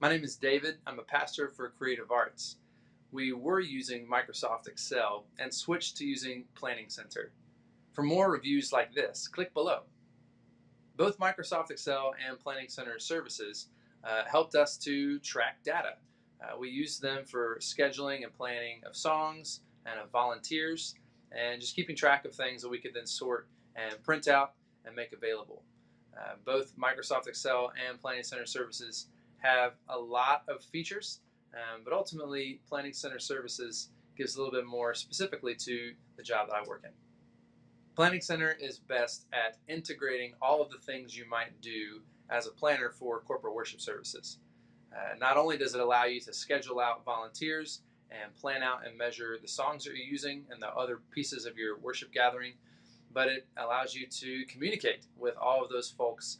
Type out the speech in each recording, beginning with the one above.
My name is David. I'm a pastor for Creative Arts. We were using Microsoft Excel and switched to using Planning Center. For more reviews like this, click below. Both Microsoft Excel and Planning Center services helped us to track data. We used them for scheduling and planning of songs and of volunteers and just keeping track of things that we could then sort and print out and make available. Both Microsoft Excel and Planning Center services have a lot of features, but ultimately Planning Center services gives a little bit more specifically to the job that I work in. Planning Center is best at integrating all of the things you might do as a planner for corporate worship services. Not only does it allow you to schedule out volunteers and plan out and measure the songs that you're using and the other pieces of your worship gathering, but it allows you to communicate with all of those folks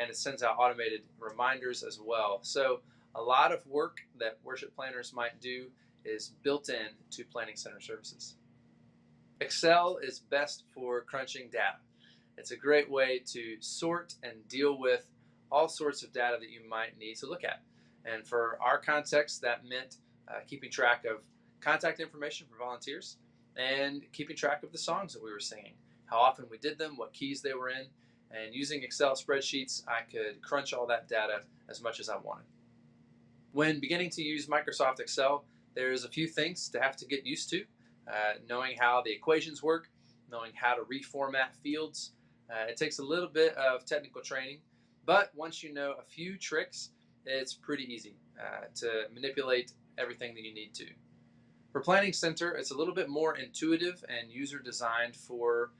and it sends out automated reminders as well. So, a lot of work that worship planners might do is built in to Planning Center services. Excel is best for crunching data. It's a great way to sort and deal with all sorts of data that you might need to look at. And for our context, that meant keeping track of contact information for volunteers and keeping track of the songs that we were singing, how often we did them, what keys they were in. And using Excel spreadsheets, I could crunch all that data as much as I wanted. When beginning to use Microsoft Excel, there's a few things to have to get used to. Knowing how the equations work, knowing how to reformat fields. It takes a little bit of technical training, but once you know a few tricks, it's pretty easy to manipulate everything that you need to. For Planning Center, it's a little bit more intuitive and user designed for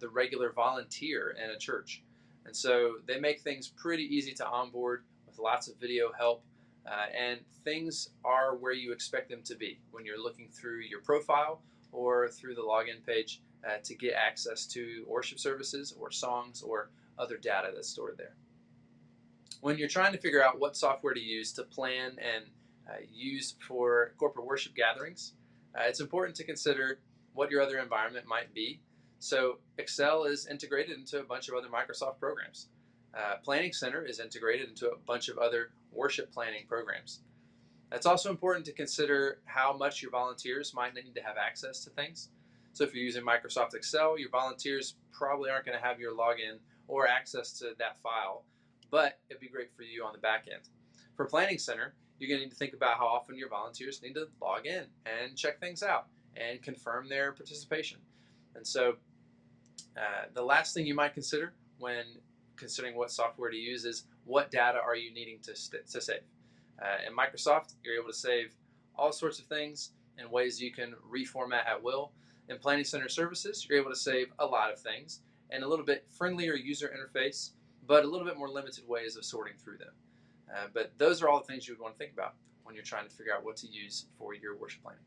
the regular volunteer in a church. And so they make things pretty easy to onboard with lots of video help. And things are where you expect them to be when you're looking through your profile or through the login page to get access to worship services or songs or other data that's stored there. When you're trying to figure out what software to use to plan and use for corporate worship gatherings, it's important to consider what your other environment might be. So Excel is integrated into a bunch of other Microsoft programs. Planning Center is integrated into a bunch of other worship planning programs. It's also important to consider how much your volunteers might need to have access to things. So if you're using Microsoft Excel, your volunteers probably aren't going to have your login or access to that file, but it'd be great for you on the back end. For Planning Center, you're going to need to think about how often your volunteers need to log in and check things out and confirm their participation. And so the last thing you might consider when considering what software to use is what data are you needing to save. In Microsoft, you're able to save all sorts of things in ways you can reformat at will. In Planning Center services, you're able to save a lot of things and a little bit friendlier user interface, but a little bit more limited ways of sorting through them. But those are all the things you would want to think about when you're trying to figure out what to use for your worship planning.